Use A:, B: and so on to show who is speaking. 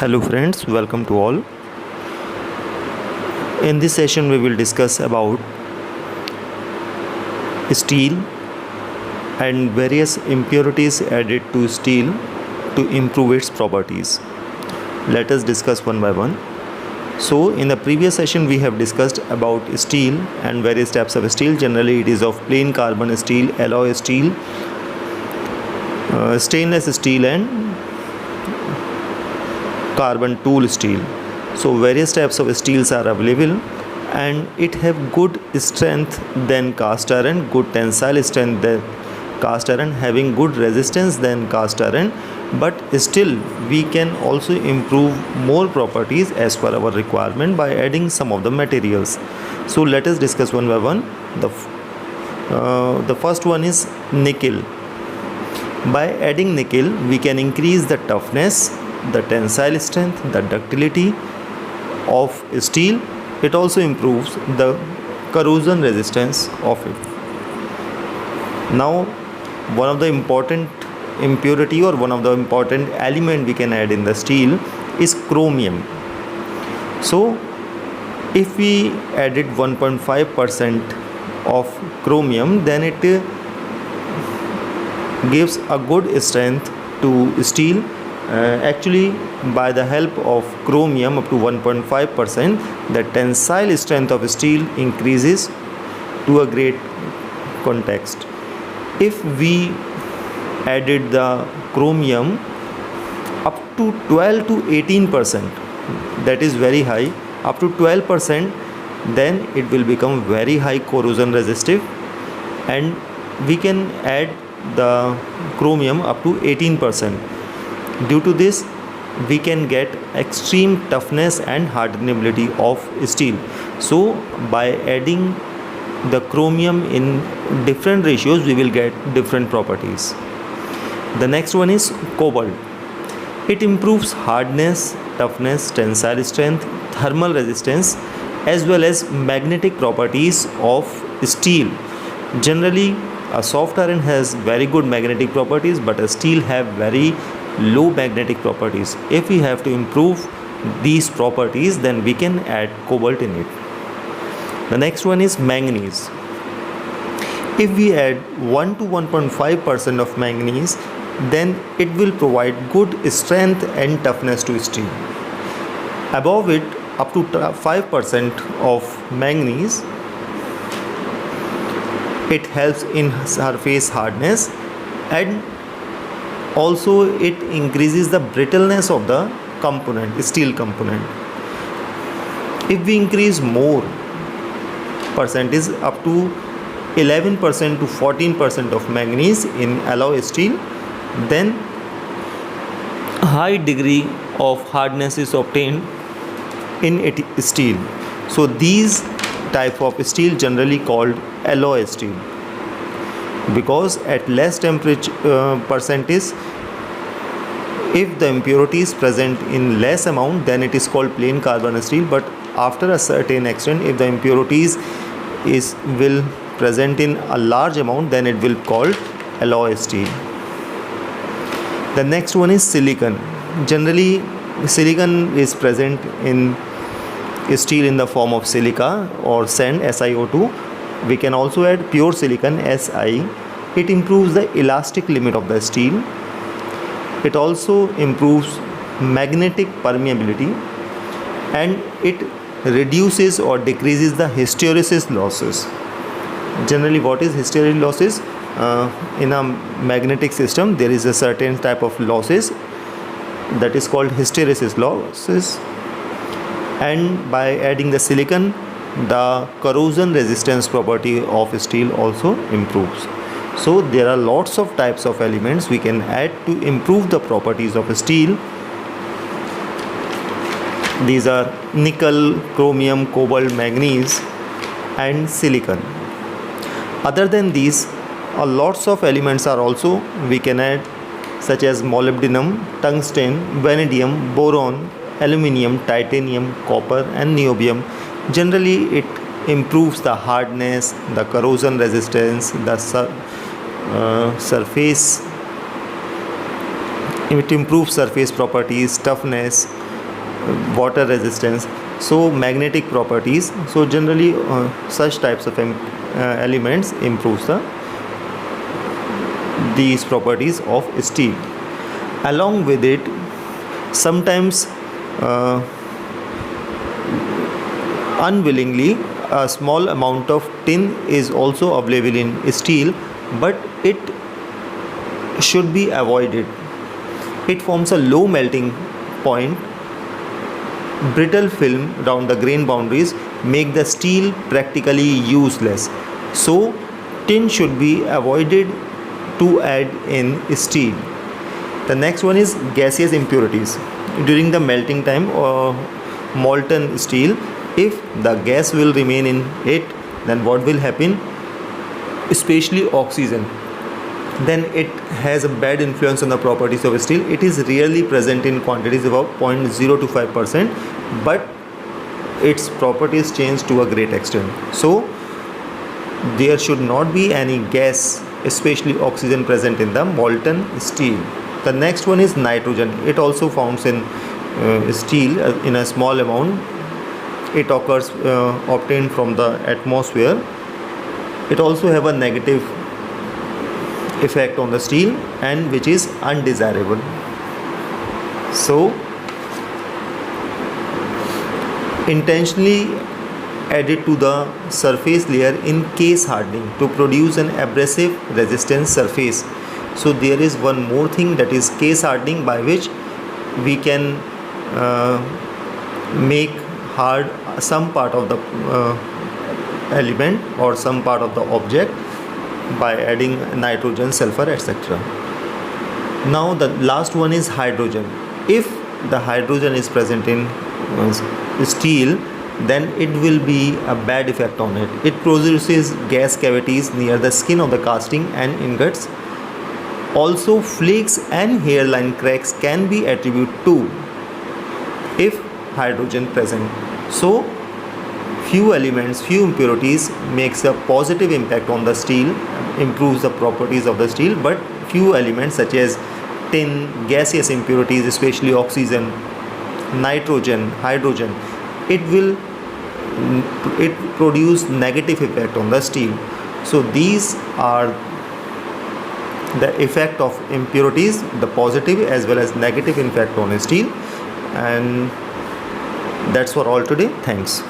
A: Hello friends, welcome to all. In this session we will discuss about steel and various impurities added to steel to improve its properties. Let us discuss one by one. So in the previous session we have discussed about steel and various types of steel. Generally it is of plain carbon steel, alloy steel, stainless steel and carbon tool steel. So various types of steels are available and it have good strength than cast iron, good tensile strength than cast iron, having good resistance than cast iron, but still we can also improve more properties as per our requirement by adding some of the materials. So let us discuss one by one. The first one is nickel. By adding nickel we can increase the toughness, the tensile strength, the ductility of steel. It also improves the corrosion resistance of it. Now one of the important impurity or one of the important element we can add in the steel is chromium. So if we added 1.5% of chromium, then it gives a good strength to steel. Actually by the help of chromium up to 1.5%, the tensile strength of steel increases to a great context. If we added the chromium up to 12 to 18%, that is very high, up to 12%, then it will become very high corrosion resistive, and we can add the chromium up to 18%. Due to this we can get extreme toughness and hardenability of steel. So by adding the chromium in different ratios we will get different properties. The next one is cobalt. It improves hardness, toughness, tensile strength, thermal resistance as well as magnetic properties of steel. Generally a soft iron has very good magnetic properties, but a steel have very low magnetic properties. If we have to improve these properties, then we can add cobalt in it. The next one is manganese. If we add 1 to 1.5% of manganese, then it will provide good strength and toughness to steel. Above it, up to 5% of manganese, it helps in surface hardness and also it increases the brittleness of the component, steel component. If we increase more percentage up to 11% to 14% of manganese in alloy steel, then high degree of hardness is obtained in steel. So these type of steel generally called alloy steel, because at less temperature percentage, if the impurity is present in less amount, then it is called plain carbon steel, but after a certain extent if the impurities will present in a large amount, then it will called alloy steel. The next one is silicon. Generally silicon is present in steel in the form of silica or sand, SiO2. We can also add pure silicon, Si. It improves the elastic limit of the steel. It also improves magnetic permeability and it reduces or decreases the hysteresis losses. Generally what is hysteresis losses? In a magnetic system there is a certain type of losses that is called hysteresis losses, and by adding the silicon, the corrosion resistance property of steel also improves. So there are lots of types of elements we can add to improve the properties of steel. These are nickel, chromium, cobalt, manganese and silicon. Other than these, lots of elements are also we can add, such as molybdenum, tungsten, vanadium, boron, aluminium, titanium, copper and niobium. Generally it improves the hardness, the corrosion resistance, the surface, it improves surface properties, toughness, water resistance, so magnetic properties. So generally such types of elements improves these properties of steel. Along with it, sometimes unwillingly a small amount of tin is also available in steel, but it should be avoided. It forms a low melting point. Brittle film around the grain boundaries make the steel practically useless. So tin should be avoided to add in steel. The next one is gaseous impurities. During the melting time or molten steel, if the gas will remain in it, then what will happen? Especially oxygen, then it has a bad influence on the properties of steel. It is rarely present in quantities about 0.025%, but its properties change to a great extent. So there should not be any gas, especially oxygen, present in the molten steel. The next one is nitrogen. It also found in steel in a small amount. It occurs obtained from the atmosphere. It also have a negative effect on the steel, and which is undesirable. So intentionally added to the surface layer in case hardening to produce an abrasive resistant surface. So there is one more thing, that is case hardening, by which we can make hard some part of the element or some part of the object by adding nitrogen, sulfur, etc. Now the last one is hydrogen. If the hydrogen is present in steel, then it will be a bad effect on it. It produces gas cavities near the skin of the casting and ingots. Also flakes and hairline cracks can be attributed to if hydrogen present. So few elements, few impurities makes a positive impact on the steel, improves the properties of the steel, but few elements such as tin, gaseous impurities, especially oxygen, nitrogen, hydrogen, it produce negative effect on the steel. So these are the effect of impurities, the positive as well as negative impact on steel. And that's for all today. Thanks.